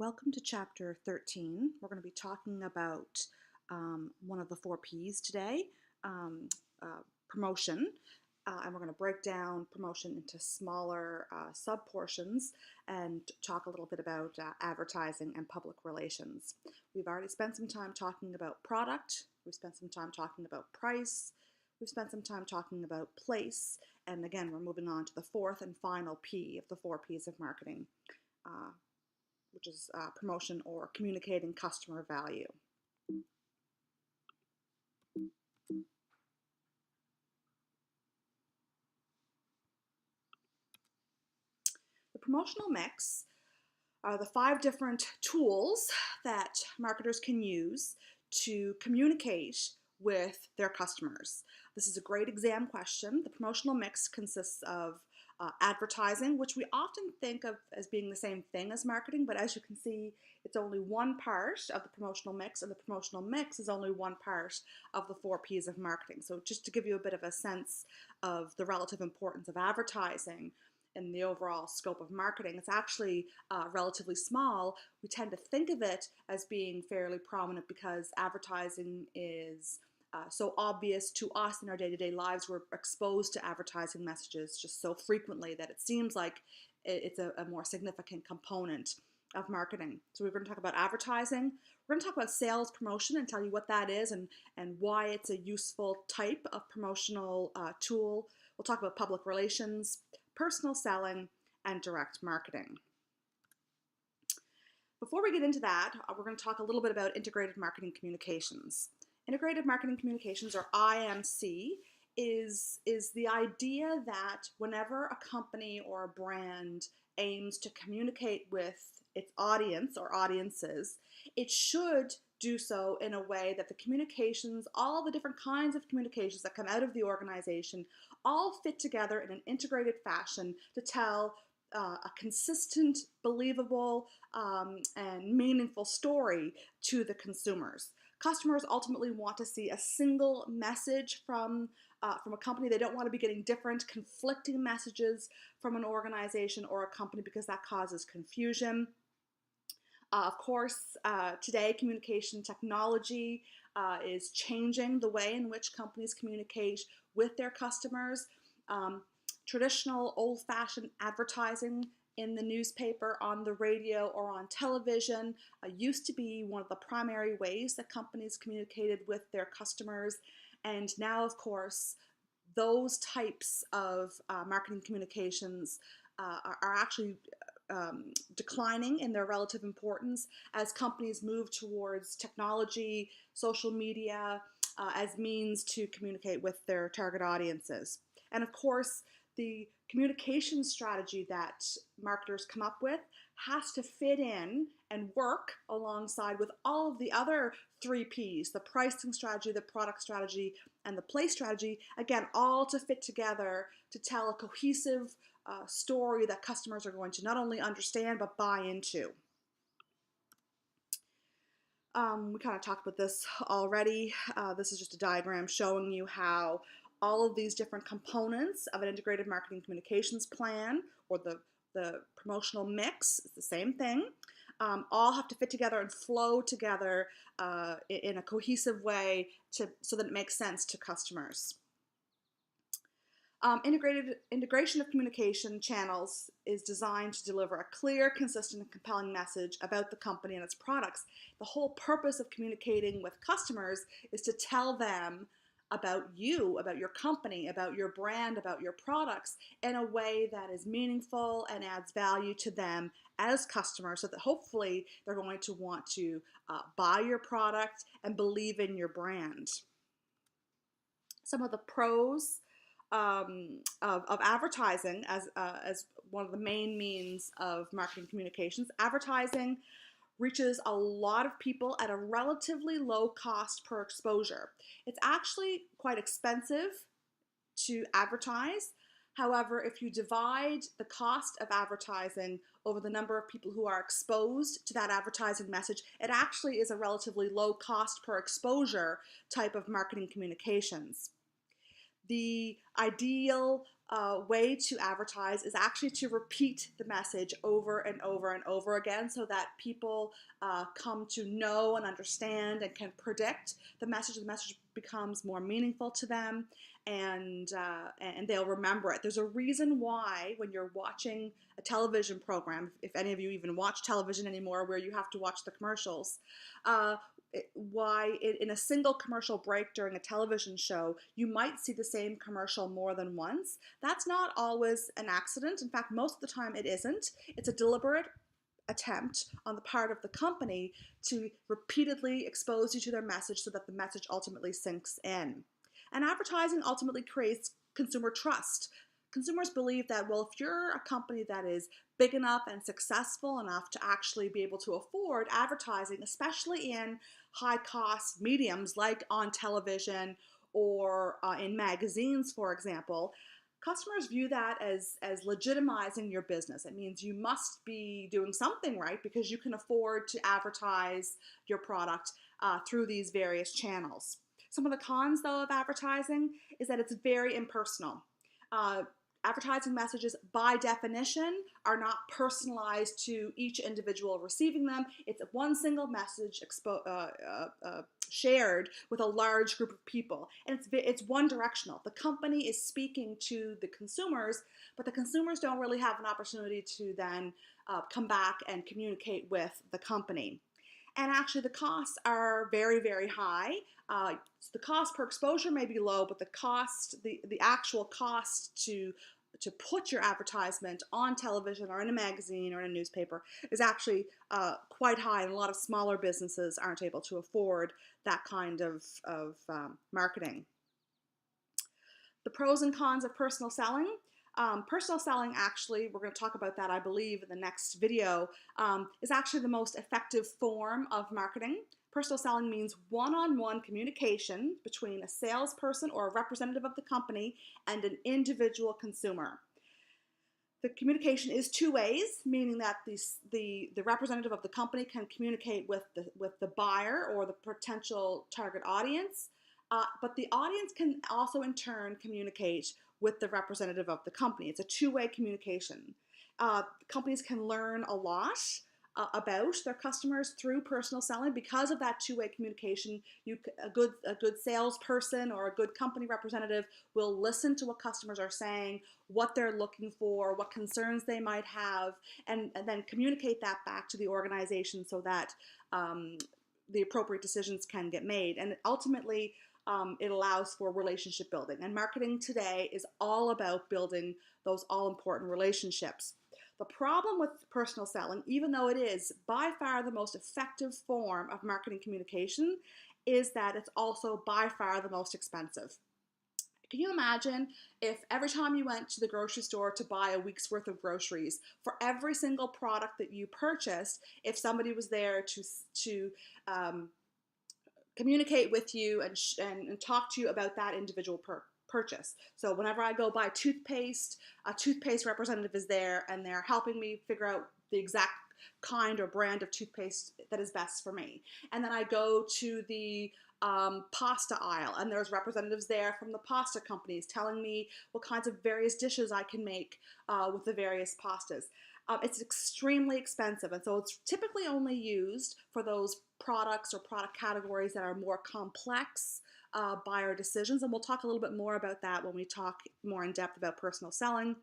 Welcome to Chapter 13. We're going to be talking about one of the 4 Ps today, um, promotion. And we're going to break down promotion into smaller sub-portions and talk a little bit about advertising and public relations. We've already spent some time talking about product. We've spent some time talking about price. We've spent some time talking about place. And again, we're moving on to the fourth and final P of the 4 Ps of marketing. Which is promotion or communicating customer value. The promotional mix are the 5 different tools that marketers can use to communicate with their customers. This is a great exam question. The promotional mix consists of advertising, which we often think of as being the same thing as marketing, but as you can see, it's only one part of the promotional mix, and the promotional mix is only one part of the 4 Ps of marketing. So just to give you a bit of a sense of the relative importance of advertising in the overall scope of marketing, it's actually relatively small. We tend to think of it as being fairly prominent because advertising is so obvious to us in our day-to-day lives. We're exposed to advertising messages just so frequently that it seems like it's a more significant component of marketing. So we're going to talk about advertising. We're going to talk about sales promotion and tell you what that is and why it's a useful type of promotional tool. We'll talk about public relations, personal selling, and direct marketing. Before we get into that, we're going to talk a little bit about integrated marketing communications. Integrated marketing communications, or IMC, is the idea that whenever a company or a brand aims to communicate with its audience or audiences, it should do so in a way that the communications, all the different kinds of communications that come out of the organization, all fit together in an integrated fashion to tell a consistent, believable, and meaningful story to the consumers. Customers ultimately want to see a single message from a company. They don't want to be getting different, conflicting messages from an organization or a company because that causes confusion. Of course, today communication technology is changing the way in which companies communicate with their customers. Traditional old-fashioned advertising in the newspaper, on the radio, or on television used to be one of the primary ways that companies communicated with their customers. And now, of course, those types of marketing communications are actually declining in their relative importance as companies move towards technology, social media, as means to communicate with their target audiences. And of course, the communication strategy that marketers come up with has to fit in and work alongside with all of the other 3 Ps, the pricing strategy, the product strategy, and the place strategy, again, all to fit together to tell a cohesive story that customers are going to not only understand but buy into. We kind of talked about this already. This is just a diagram showing you how all of these different components of an integrated marketing communications plan, or the promotional mix, is the same thing, all have to fit together and flow together in a cohesive way so that it makes sense to customers. Integration of communication channels is designed to deliver a clear, consistent, and compelling message about the company and its products. The whole purpose of communicating with customers is to tell them about you, about your company, about your brand, about your products in a way that is meaningful and adds value to them as customers, so that hopefully they're going to want to buy your product and believe in your brand. Some of the pros of advertising as one of the main means of marketing communications. Advertising reaches a lot of people at a relatively low cost per exposure. It's actually quite expensive to advertise. However, if you divide the cost of advertising over the number of people who are exposed to that advertising message, it actually is a relatively low cost per exposure type of marketing communications. The ideal way to advertise is actually to repeat the message over and over and over again so that people come to know and understand and can predict the message. The message becomes more meaningful to them, and they'll remember it. There's a reason why when you're watching a television program, if any of you even watch television anymore, where you have to watch the commercials, why in a single commercial break during a television show you might see the same commercial more than once. That's not always an accident. In fact, most of the time it isn't. It's a deliberate attempt on the part of the company to repeatedly expose you to their message so that the message ultimately sinks in. And advertising ultimately creates consumer trust. Consumers believe that, well, if you're a company that is big enough and successful enough to actually be able to afford advertising, especially in high cost mediums like on television or in magazines, for example, customers view that as legitimizing your business. It means you must be doing something right because you can afford to advertise your product through these various channels. Some of the cons, though, of advertising is that it's very impersonal. Advertising messages, by definition, are not personalized to each individual receiving them. It's one single message shared with a large group of people, and it's one directional. The company is speaking to the consumers, but the consumers don't really have an opportunity to then come back and communicate with the company. And actually, the costs are very, very high. The cost per exposure may be low, but the actual cost to put your advertisement on television or in a magazine or in a newspaper is actually quite high, and a lot of smaller businesses aren't able to afford that kind of marketing. The pros and cons of personal selling. Personal selling, actually, we're going to talk about that, I believe, in the next video, is actually the most effective form of marketing. Personal selling means one-on-one communication between a salesperson or a representative of the company and an individual consumer. The communication is two ways, meaning that the representative of the company can communicate with the buyer or the potential target audience, but the audience can also in turn communicate with the representative of the company. It's a two-way communication. Companies can learn a lot about their customers through personal selling because of that two-way communication. A good salesperson or a good company representative will listen to what customers are saying, what they're looking for, what concerns they might have, and then communicate that back to the organization so that the appropriate decisions can get made. And ultimately, it allows for relationship building. And marketing today is all about building those all-important relationships. The problem with personal selling, even though it is by far the most effective form of marketing communication, is that it's also by far the most expensive. Can you imagine if every time you went to the grocery store to buy a week's worth of groceries, for every single product that you purchased, if somebody was there to communicate with you and talk to you about that individual purchase. So whenever I go buy toothpaste, a toothpaste representative is there and they're helping me figure out the exact kind or brand of toothpaste that is best for me. And then I go to the pasta aisle and there's representatives there from the pasta companies telling me what kinds of various dishes I can make with the various pastas. It's extremely expensive, and so it's typically only used for those products or product categories that are more complex buyer decisions, and we'll talk a little bit more about that when we talk more in depth about personal selling.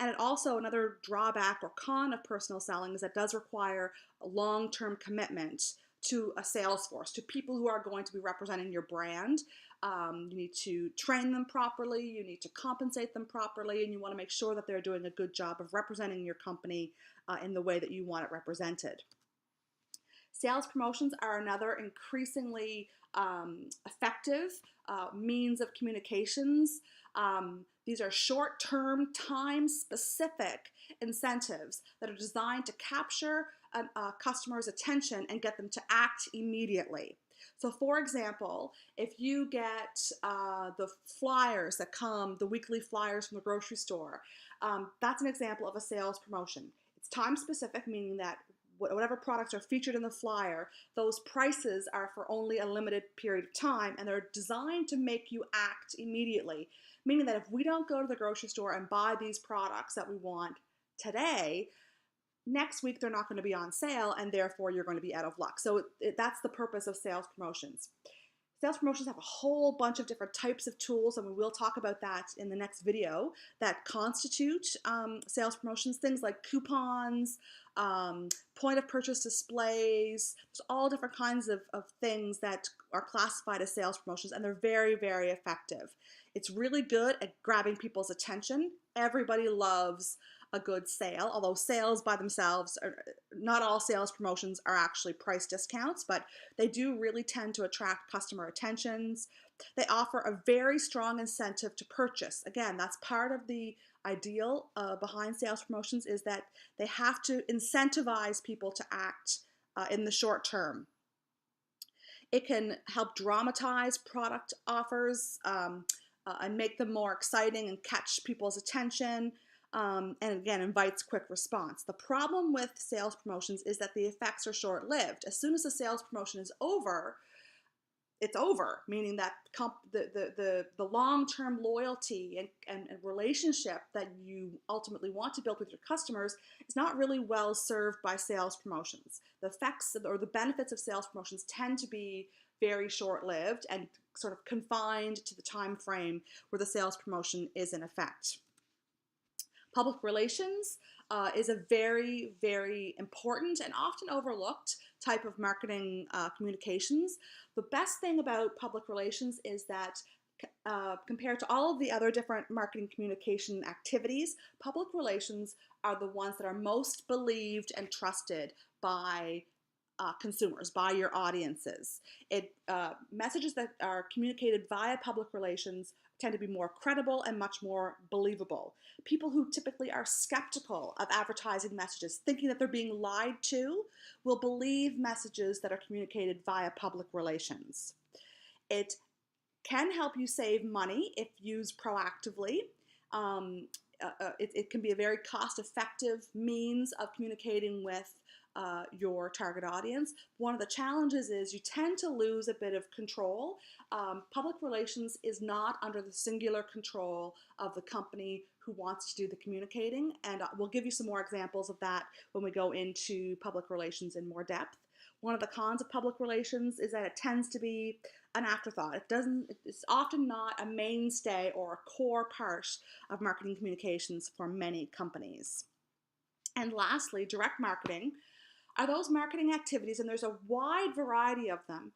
And it also, another drawback or con of personal selling is that it does require a long-term commitment to a sales force, to people who are going to be representing your brand. You need to train them properly, you need to compensate them properly, and you want to make sure that they're doing a good job of representing your company in the way that you want it represented. Sales promotions are another increasingly effective means of communications. These are short-term, time-specific incentives that are designed to capture a customer's attention and get them to act immediately. So for example, if you get the flyers that come, the weekly flyers from the grocery store, that's an example of a sales promotion. It's time specific, meaning that whatever products are featured in the flyer, those prices are for only a limited period of time, and they're designed to make you act immediately. Meaning that if we don't go to the grocery store and buy these products that we want today, next week they're not going to be on sale, and therefore you're going to be out of luck. So that's the purpose of sales promotions. Sales promotions have a whole bunch of different types of tools, and we will talk about that in the next video, that constitute sales promotions. Things like coupons, point of purchase displays. There's all different kinds of things that are classified as sales promotions, and they're very, very effective. It's really good at grabbing people's attention. Everybody loves a good sale, although sales by themselves, not all sales promotions are actually price discounts, but they do really tend to attract customer attentions. They offer a very strong incentive to purchase. Again, that's part of the ideal behind sales promotions, is that they have to incentivize people to act in the short term. It can help dramatize product offers and make them more exciting and catch people's attention. And again, invites quick response. The problem with sales promotions is that the effects are short-lived. As soon as the sales promotion is over, it's over, meaning that the long-term loyalty and relationship that you ultimately want to build with your customers is not really well served by sales promotions. The effects or the benefits of sales promotions tend to be very short-lived and sort of confined to the time frame where the sales promotion is in effect. Public relations is a very, very important and often overlooked type of marketing communications. The best thing about public relations is that compared to all of the other different marketing communication activities, public relations are the ones that are most believed and trusted by consumers, by your audiences. Messages that are communicated via public relations tend to be more credible and much more believable. People who typically are skeptical of advertising messages, thinking that they're being lied to, will believe messages that are communicated via public relations. It can help you save money if used proactively. It can be a very cost-effective means of communicating with your target audience. One of the challenges is you tend to lose a bit of control. Public relations is not under the singular control of the company who wants to do the communicating, and we'll give you some more examples of that when we go into public relations in more depth. One of the cons of public relations is that it tends to be an afterthought. It's often not a mainstay or a core part of marketing communications for many companies. And lastly, direct marketing are those marketing activities, and there's a wide variety of them,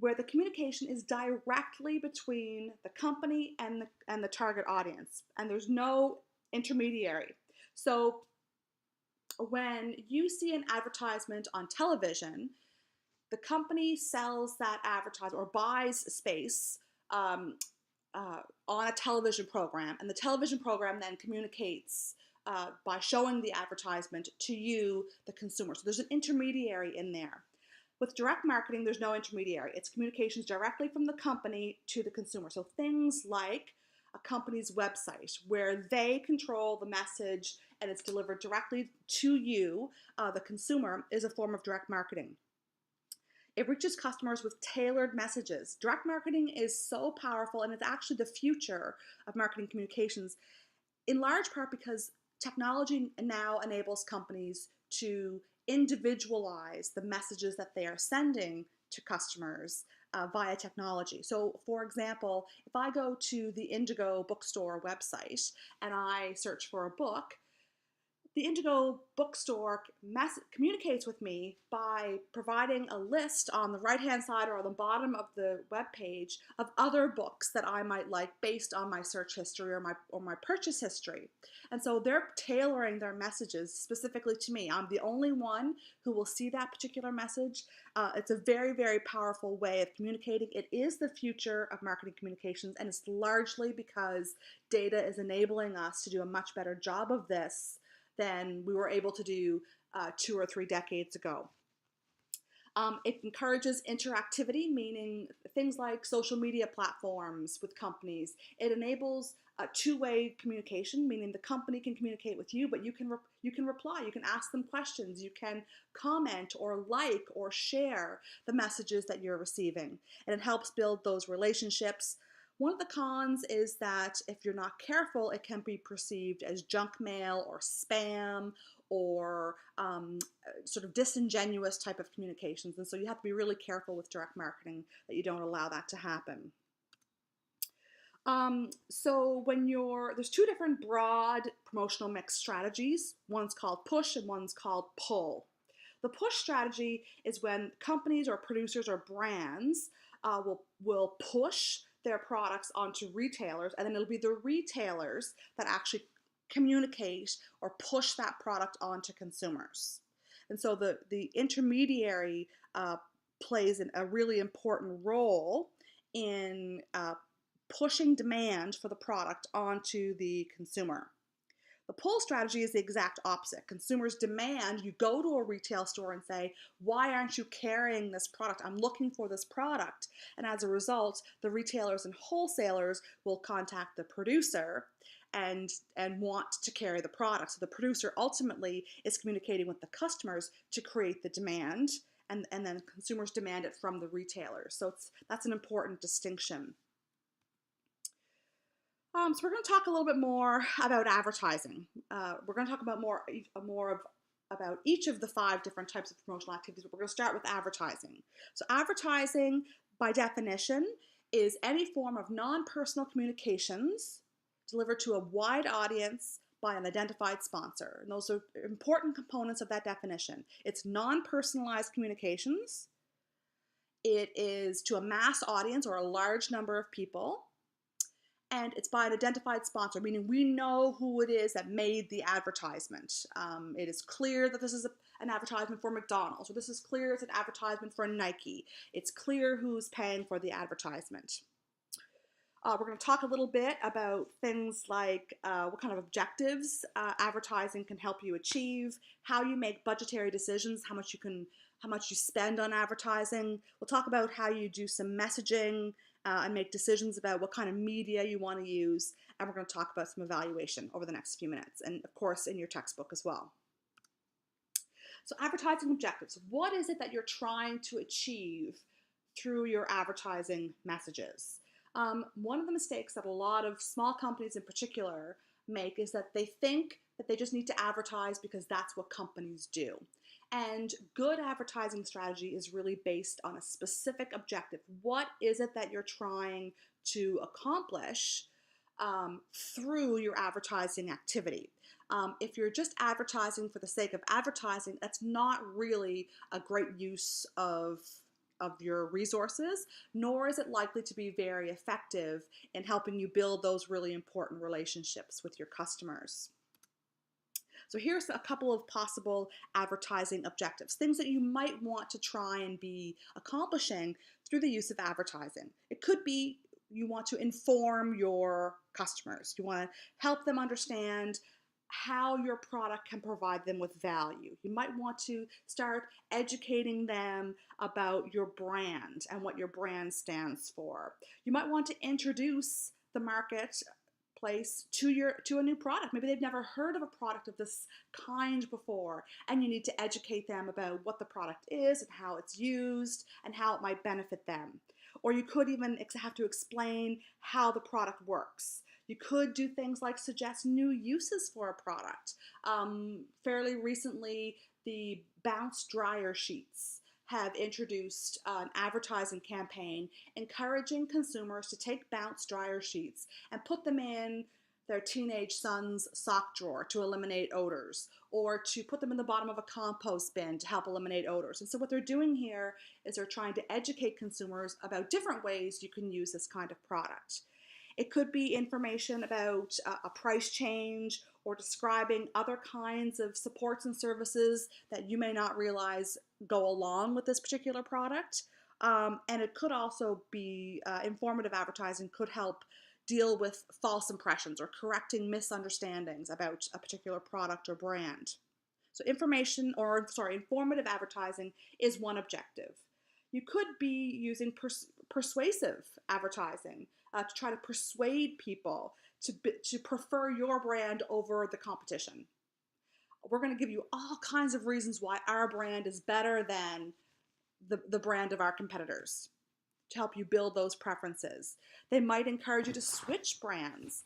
where the communication is directly between the company and the target audience, and there's no intermediary. So when you see an advertisement on television, the company sells that advertisement or buys space on a television program, and the television program then communicates by showing the advertisement to you, the consumer. So there's an intermediary in there. With direct marketing, there's no intermediary. It's communications directly from the company to the consumer. So things like a company's website, where they control the message and it's delivered directly to you, the consumer, is a form of direct marketing. It reaches customers with tailored messages. Direct marketing is so powerful, and it's actually the future of marketing communications, in large part because technology now enables companies to individualize the messages that they are sending to customers via technology. So, for example, if I go to the Indigo bookstore website and I search for a book, the Indigo bookstore communicates with me by providing a list on the right-hand side or on the bottom of the web page of other books that I might like based on my search history or my purchase history. And so they're tailoring their messages specifically to me. I'm the only one who will see that particular message. It's a very, very powerful way of communicating. It is the future of marketing communications, and it's largely because data is enabling us to do a much better job of this than we were able to do 2 or 3 decades ago. It encourages interactivity, meaning things like social media platforms with companies. It enables two-way communication, meaning the company can communicate with you, but you can reply, you can ask them questions, you can comment or like or share the messages that you're receiving, and it helps build those relationships. One of the cons is that if you're not careful, it can be perceived as junk mail or spam or sort of disingenuous type of communications. And so you have to be really careful with direct marketing that you don't allow that to happen. So there's two different broad promotional mix strategies. One's called push and one's called pull. The push strategy is when companies or producers or brands will push their products onto retailers, and then it'll be the retailers that actually communicate or push that product onto consumers. And so the intermediary plays a really important role in pushing demand for the product onto the consumer. The pull strategy is the exact opposite. Consumers demand you go to a retail store and say, why aren't you carrying this product? I'm looking for this product. And as a result, the retailers and wholesalers will contact the producer and want to carry the product. So the producer ultimately is communicating with the customers to create the demand, and then consumers demand it from the retailers. So that's an important distinction. So we're going to talk a little bit more about advertising. We're going to talk about about each of the 5 different types of promotional activities, but we're going to start with advertising. So advertising, by definition, is any form of non-personal communications delivered to a wide audience by an identified sponsor. And those are important components of that definition. It's non-personalized communications. It is to a mass audience or a large number of people. And it's by an identified sponsor, meaning we know who it is that made the advertisement. It is clear that this is an advertisement for McDonald's, or this is clear it's an advertisement for Nike. It's clear who's paying for the advertisement. We're going to talk a little bit about things like what kind of objectives advertising can help you achieve, how you make budgetary decisions, how much you spend on advertising. We'll talk about how you do some messaging and make decisions about what kind of media you want to use. And we're going to talk about some evaluation over the next few minutes, and of course in your textbook as well. So advertising objectives. What is it that you're trying to achieve through your advertising messages? One of the mistakes that a lot of small companies in particular make is that they think that they just need to advertise because that's what companies do. And good advertising strategy is really based on a specific objective. What is it that you're trying to accomplish through your advertising activity? If you're just advertising for the sake of advertising, that's not really a great use of your resources, nor is it likely to be very effective in helping you build those really important relationships with your customers. So here's a couple of possible advertising objectives, things that you might want to try and be accomplishing through the use of advertising. It could be you want to inform your customers. You want to help them understand how your product can provide them with value. You might want to start educating them about your brand and what your brand stands for. You might want to introduce the marketplace to a new product. Maybe they've never heard of a product of this kind before, and you need to educate them about what the product is and how it's used and how it might benefit them. Or you could even have to explain how the product works. You could do things like suggest new uses for a product. Fairly recently, the Bounce dryer sheets have introduced an advertising campaign encouraging consumers to take Bounce dryer sheets and put them in their teenage son's sock drawer to eliminate odors, or to put them in the bottom of a compost bin to help eliminate odors. And so what they're doing here is they're trying to educate consumers about different ways you can use this kind of product. It could be information about a price change or describing other kinds of supports and services that you may not realize go along with this particular product. And it could also be informative advertising could help deal with false impressions or correcting misunderstandings about a particular product or brand. So informative advertising is one objective. You could be using persuasive advertising to try to persuade people to prefer your brand over the competition. We're going to give you all kinds of reasons why our brand is better than the brand of our competitors to help you build those preferences. They might encourage you to switch brands.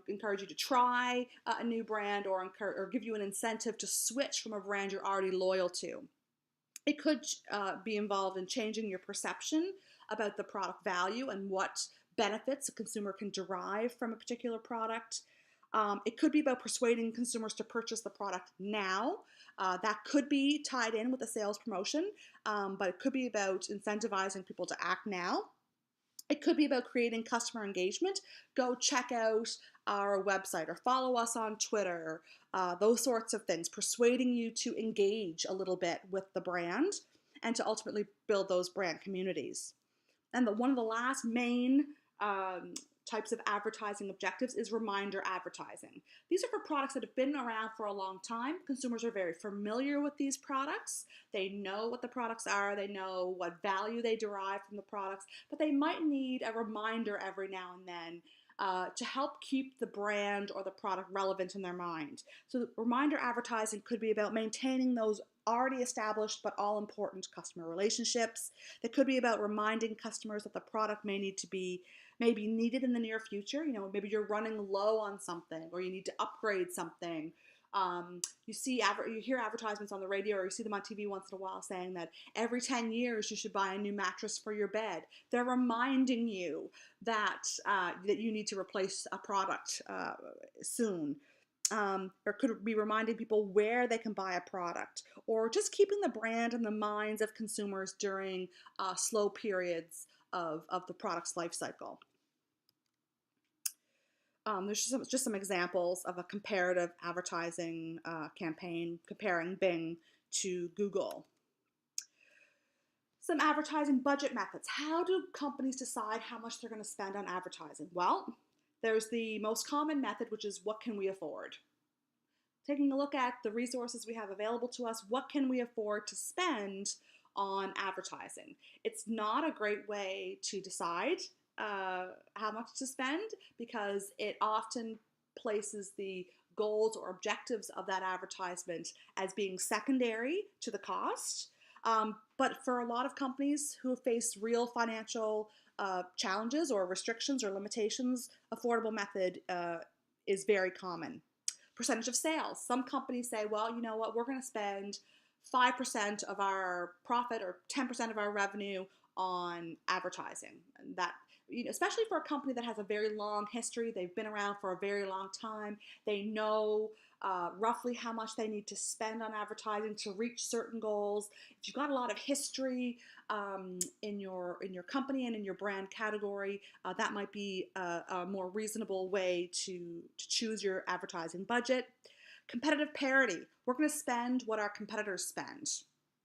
Encourage you to try a new brand, or give you an incentive to switch from a brand you're already loyal to. It could be involved in changing your perception about the product value and what benefits a consumer can derive from a particular product. It could be about persuading consumers to purchase the product now. That could be tied in with a sales promotion, but it could be about incentivizing people to act now. It could be about creating customer engagement. Go check out our website or follow us on Twitter, those sorts of things, persuading you to engage a little bit with the brand and to ultimately build those brand communities. And one of the last main types of advertising objectives is reminder advertising. These are for products that have been around for a long time. Consumers are very familiar with these products. They know what the products are. They know what value they derive from the products, but they might need a reminder every now and then to help keep the brand or the product relevant in their mind. So reminder advertising could be about maintaining those already established but all important customer relationships. That could be about reminding customers that the product may be needed in the near future. Maybe you're running low on something, or you need to upgrade something. You hear advertisements on the radio, or you see them on TV once in a while saying that every 10 years you should buy a new mattress for your bed. They're reminding you that you need to replace a product soon. Or could be reminding people where they can buy a product, or just keeping the brand in the minds of consumers during slow periods of the product's life cycle. There's just some examples of a comparative advertising campaign comparing Bing to Google. Some advertising budget methods. How do companies decide how much they're going to spend on advertising? Well, there's the most common method, which is what can we afford? Taking a look at the resources we have available to us, what can we afford to spend on advertising? It's not a great way to decide how much to spend, because it often places the goals or objectives of that advertisement as being secondary to the cost. But for a lot of companies who face real financial challenges or restrictions or limitations, affordable method is very common. Percentage of sales. Some companies say, well, you know what, we're going to spend 5% of our profit or 10% of our revenue on advertising. And that, especially for a company that has a very long history, they've been around for a very long time, they know roughly how much they need to spend on advertising to reach certain goals. If you've got a lot of history in your company and in your brand category, that might be a more reasonable way to choose your advertising budget. Competitive parity. We're going to spend what our competitors spend.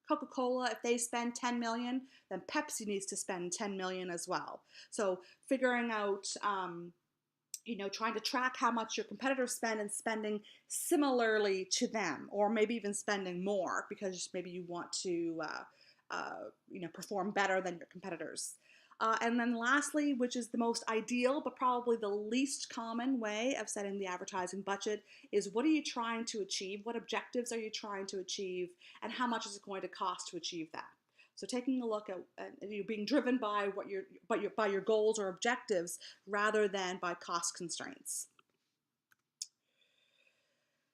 Coca-Cola, if they spend $10 million, then Pepsi needs to spend $10 million as well. So figuring out, trying to track how much your competitors spend and spending similarly to them, or maybe even spending more because maybe you want to, perform better than your competitors. And then lastly, which is the most ideal but probably the least common way of setting the advertising budget, is what are you trying to achieve? What objectives are you trying to achieve? And how much is it going to cost to achieve that? So taking a look at you being driven by by your goals or objectives rather than by cost constraints.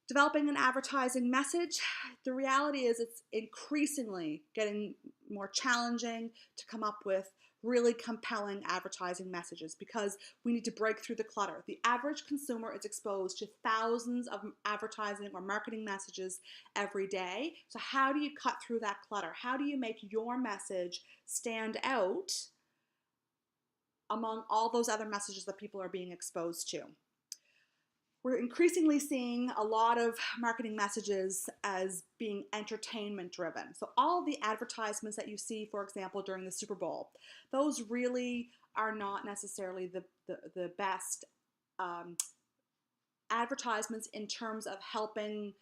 Developing an advertising message. The reality is it's increasingly getting more challenging to come up with really compelling advertising messages because we need to break through the clutter. The average consumer is exposed to thousands of advertising or marketing messages every day. So how do you cut through that clutter? How do you make your message stand out among all those other messages that people are being exposed to? We're increasingly seeing a lot of marketing messages as being entertainment driven. So all of the advertisements that you see, for example, during the Super Bowl, those really are not necessarily the best advertisements in terms of helping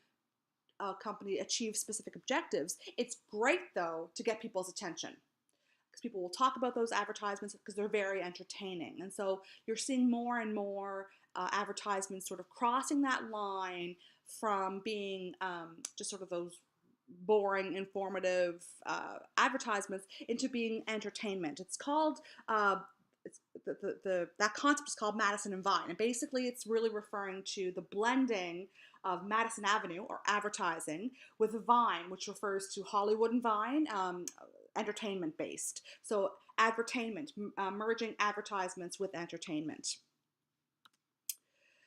a company achieve specific objectives. It's great, though, to get people's attention, because people will talk about those advertisements because they're very entertaining. And so you're seeing more and more advertisements sort of crossing that line from being just sort of those boring, informative advertisements into being entertainment. It's called it's that concept is called Madison and Vine, and basically it's really referring to the blending of Madison Avenue or advertising with Vine, which refers to Hollywood and Vine, entertainment based. So advertainment, merging advertisements with entertainment.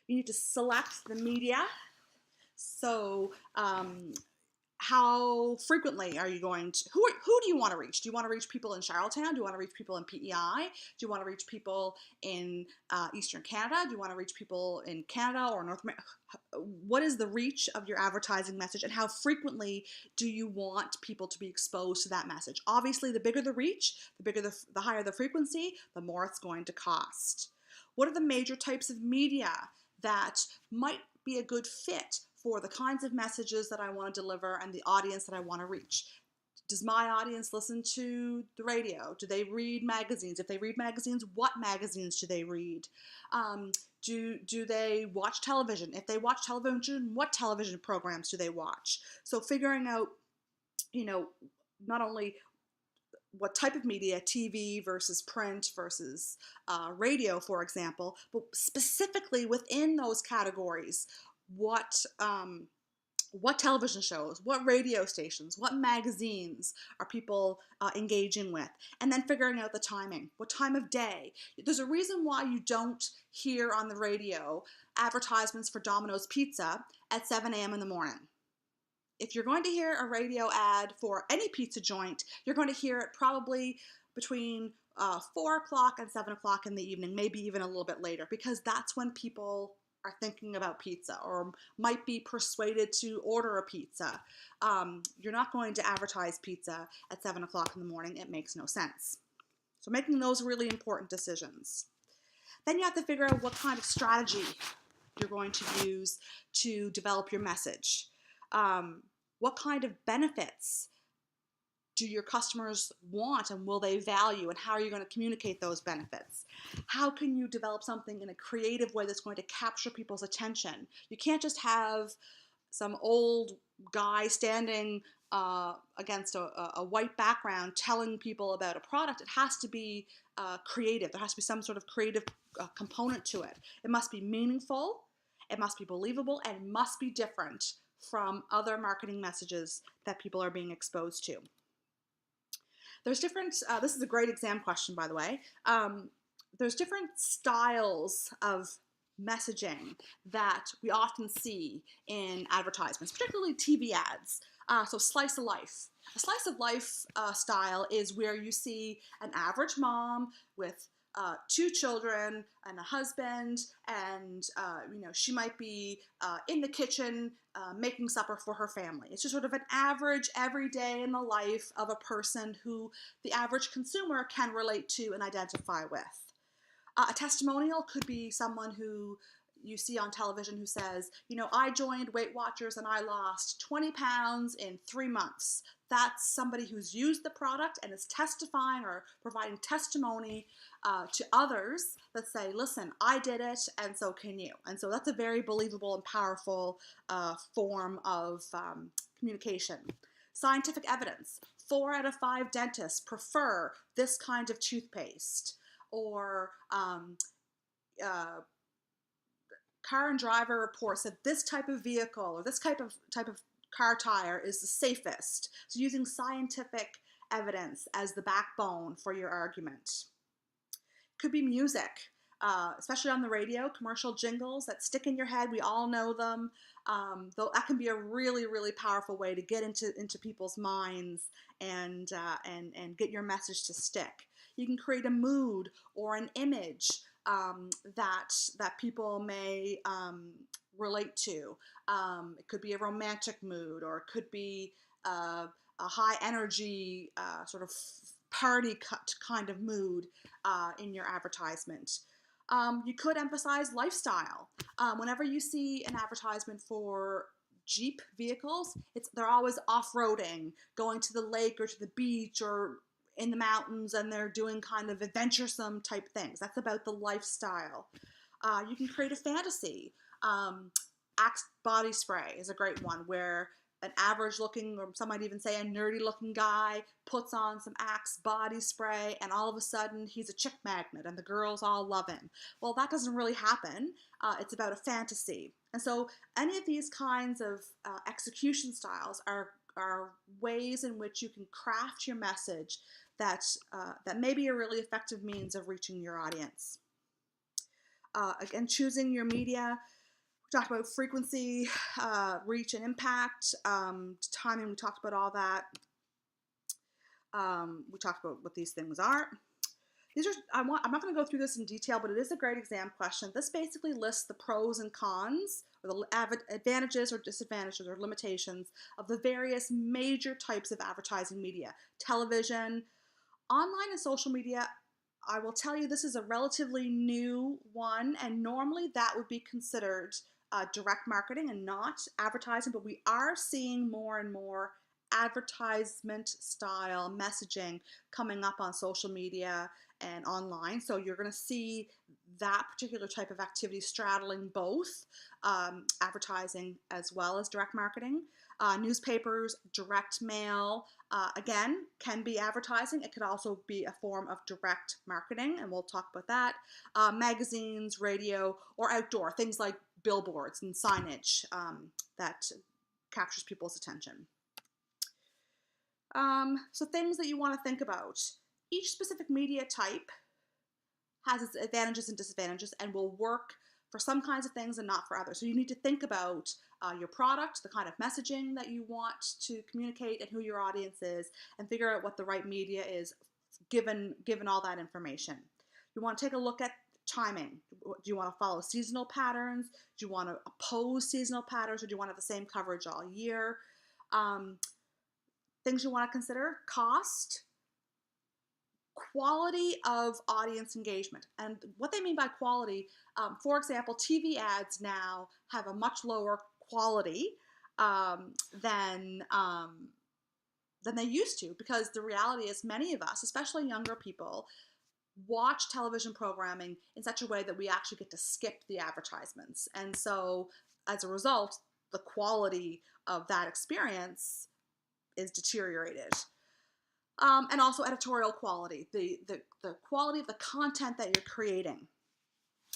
You need to select the media. So how frequently are you going to, who do you want to reach? Do you want to reach people in Charlottetown? Do you want to reach people in PEI? Do you want to reach people in Eastern Canada? Do you want to reach people in Canada or North America? What is the reach of your advertising message, and how frequently do you want people to be exposed to that message? Obviously, the bigger the reach, the higher the frequency, the more it's going to cost. What are the major types of media that might be a good fit for the kinds of messages that I want to deliver and the audience that I want to reach? Does my audience listen to the radio? Do they read magazines? If they read magazines, what magazines do they read? Do they watch television? If they watch television, what television programs do they watch? So figuring out, not only what type of media, TV versus print versus radio, for example, but specifically within those categories, what television shows, what radio stations, what magazines are people engaging with, and then figuring out the timing, what time of day. There's a reason why you don't hear on the radio advertisements for Domino's Pizza at 7 a.m. in the morning. If you're going to hear a radio ad for any pizza joint, you're going to hear it probably between 4 o'clock and 7 o'clock in the evening, maybe even a little bit later, because that's when people are thinking about pizza or might be persuaded to order a pizza. You're not going to advertise pizza at 7 o'clock in the morning. It makes no sense. So making those really important decisions. Then you have to figure out what kind of strategy you're going to use to develop your message. What kind of benefits do your customers want and will they value, and how are you going to communicate those benefits? How can you develop something in a creative way that's going to capture people's attention? You can't just have some old guy standing against a white background telling people about a product. It has to be creative. There has to be some sort of creative component to it. It must be meaningful, it must be believable, and it must be different from other marketing messages that people are being exposed to. There's different, this is a great exam question, by the way. There's different styles of messaging that we often see in advertisements, particularly TV ads. So slice of life. A slice of life style is where you see an average mom with 2 children and a husband, and she might be in the kitchen making supper for her family. It's just sort of an average every day in the life of a person who the average consumer can relate to and identify with. A testimonial could be someone who you see on television who says, I joined Weight Watchers and I lost 20 pounds in 3 months. That's somebody who's used the product and is testifying or providing testimony to others that say, listen, I did it and so can you. And so that's a very believable and powerful form of communication. Scientific evidence. 4 out of 5 dentists prefer this kind of toothpaste. Or Car and Driver reports that this type of vehicle or this type of car tire is the safest. So using scientific evidence as the backbone for your argument. Could be music, especially on the radio, commercial jingles that stick in your head. We all know them. Though that can be a really, really powerful way to get into people's minds and get your message to stick. You can create a mood or an image that people may relate to. It could be a romantic mood, or it could be a high energy sort of party kind of mood in your advertisement. You could emphasize lifestyle. Whenever you see an advertisement for Jeep vehicles, they're always off-roading, going to the lake or to the beach or in the mountains, and they're doing kind of adventuresome type things. That's about the lifestyle. You can create a fantasy. Axe body spray is a great one, where an average looking, or some might even say a nerdy looking guy, puts on some Axe body spray, and all of a sudden he's a chick magnet and the girls all love him. Well, that doesn't really happen. It's about a fantasy. And so any of these kinds of execution styles are ways in which you can craft your message that may be a really effective means of reaching your audience. Again, choosing your media. We talked about frequency, reach and impact, timing, we talked about all that. We talked about what these things are. I'm not going to go through this in detail, but it is a great exam question. This basically lists the pros and cons, or the advantages or disadvantages or limitations of the various major types of advertising media. Television, online and social media. I will tell you, this is a relatively new one, and normally that would be considered direct marketing and not advertising, but we are seeing more and more advertisement style messaging coming up on social media and online. So you're going to see that particular type of activity straddling both advertising as well as direct marketing. Newspapers, direct mail, again, can be advertising. It could also be a form of direct marketing, and we'll talk about that. Magazines, radio, or outdoor, things like billboards and signage that captures people's attention. So things that you want to think about. Each specific media type has its advantages and disadvantages and will work for some kinds of things and not for others. So you need to think about your product, the kind of messaging that you want to communicate, and who your audience is, and figure out what the right media is given all that information. You want to take a look at timing. Do you want to follow seasonal patterns? Do you want to oppose seasonal patterns, or do you want to have the same coverage all year? Things you want to consider: cost, quality of audience engagement. And what they mean by quality, for example, TV ads now have a much lower quality than they used to, because the reality is many of us, especially younger people, watch television programming in such a way that we actually get to skip the advertisements. And so as a result, the quality of that experience is deteriorated. And also editorial quality, the quality of the content that you're creating.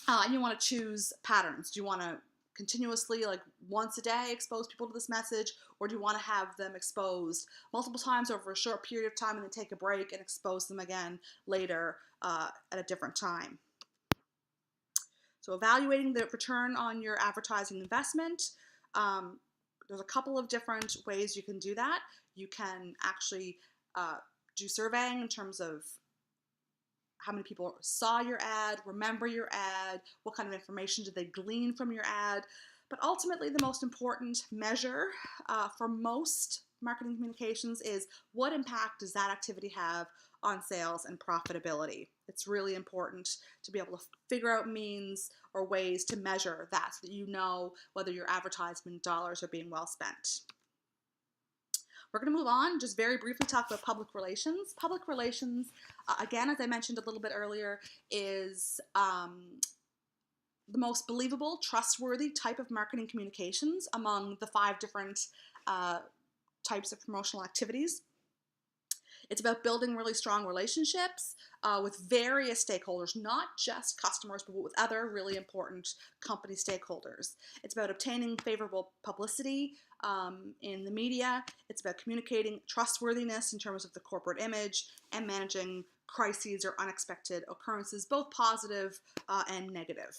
And you want to choose patterns. Do you want to continuously, like once a day, expose people to this message, or do you want to have them exposed multiple times over a short period of time and then take a break and expose them again later at a different time? So evaluating the return on your advertising investment. There's a couple of different ways you can do that. You can actually do surveying in terms of how many people saw your ad, remember your ad, what kind of information did they glean from your ad. But ultimately, the most important measure for most marketing communications is what impact does that activity have on sales and profitability. It's really important to be able to figure out means or ways to measure that, so that you know whether your advertisement dollars are being well spent. We're going to move on, just very briefly talk about public relations. Public relations, again, as I mentioned a little bit earlier, is the most believable, trustworthy type of marketing communications among the 5 different types of promotional activities. It's about building really strong relationships with various stakeholders, not just customers, but with other really important company stakeholders. It's about obtaining favorable publicity in the media. It's about communicating trustworthiness in terms of the corporate image, and managing crises or unexpected occurrences, both positive and negative.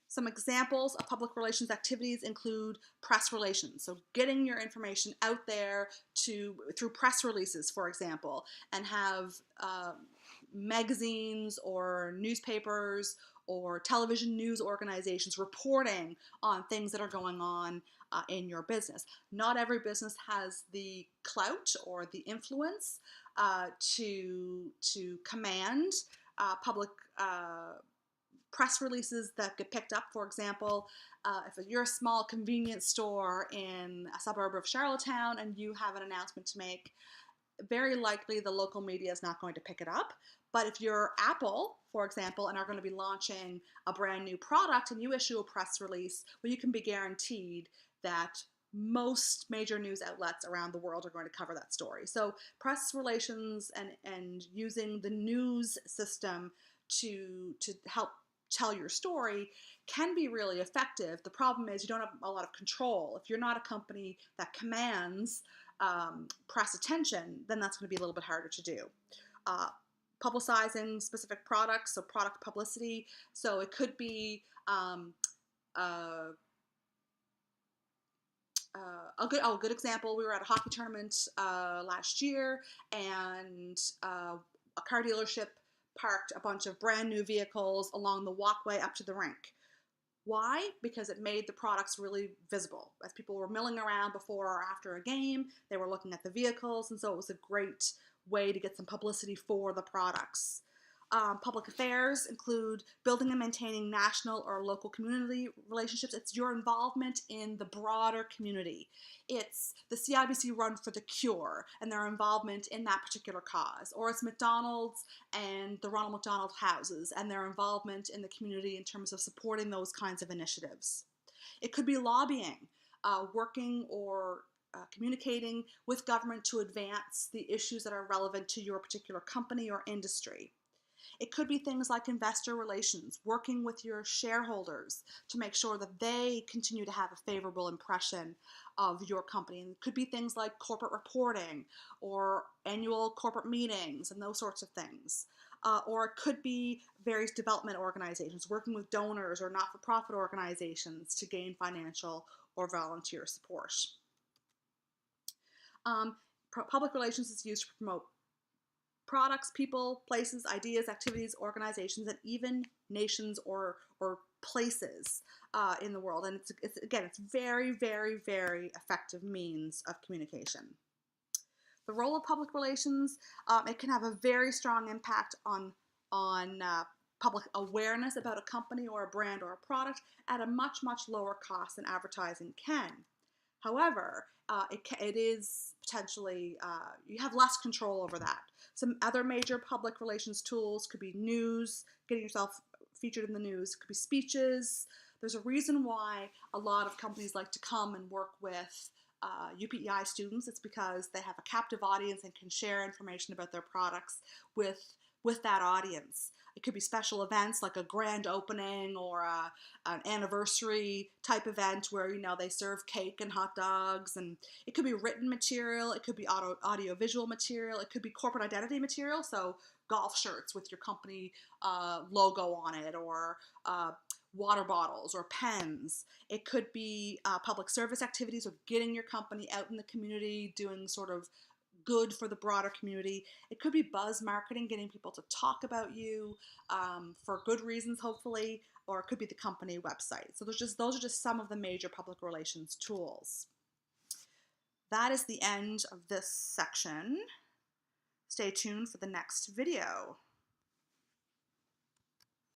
Some examples of public relations activities include press relations, so getting your information out there through press releases, for example, and have magazines or newspapers or television news organizations reporting on things that are going on in your business. Not every business has the clout or the influence to command public press releases that get picked up. For example, if you're a small convenience store in a suburb of Charlottetown and you have an announcement to make, very likely the local media is not going to pick it up. But if you're Apple, for example, and are going to be launching a brand new product and you issue a press release, well, you can be guaranteed that most major news outlets around the world are going to cover that story. So press relations and using the news system to help tell your story can be really effective. The problem is you don't have a lot of control. If you're not a company that commands press attention, then that's going to be a little bit harder to do. Publicizing specific products, so product publicity. So it could be a good example. We were at a hockey tournament last year, and a car dealership parked a bunch of brand new vehicles along the walkway up to the rink. Why? Because it made the products really visible. As people were milling around before or after a game, they were looking at the vehicles, and so it was a great way to get some publicity for the products. Public affairs include building and maintaining national or local community relationships. It's your involvement in the broader community. It's the CIBC Run for the Cure and their involvement in that particular cause. Or it's McDonald's and the Ronald McDonald Houses and their involvement in the community in terms of supporting those kinds of initiatives. It could be lobbying, working or communicating with government to advance the issues that are relevant to your particular company or industry. It could be things like investor relations, working with your shareholders to make sure that they continue to have a favorable impression of your company. And it could be things like corporate reporting or annual corporate meetings and those sorts of things. Or it could be various development organizations, working with donors or not-for-profit organizations to gain financial or volunteer support. Public relations is used to promote products, people, places, ideas, activities, organizations, and even nations or places in the world. And it's very, very, very effective means of communication. The role of public relations, it can have a very strong impact on public awareness about a company or a brand or a product at a much, much lower cost than advertising can. However, it is potentially, you have less control over that. Some other major public relations tools could be news, getting yourself featured in the news, could be speeches. There's a reason why a lot of companies like to come and work with UPEI students. It's because they have a captive audience and can share information about their products with that audience. It could be special events like a grand opening or an anniversary type event where, they serve cake and hot dogs. And it could be written material. It could be audio-visual material. It could be corporate identity material. So golf shirts with your company logo on it, or water bottles or pens. It could be public service activities or getting your company out in the community, doing sort of good for the broader community. It could be buzz marketing, getting people to talk about you for good reasons, hopefully, or it could be the company website. So those are just some of the major public relations tools. That is the end of this section. Stay tuned for the next video.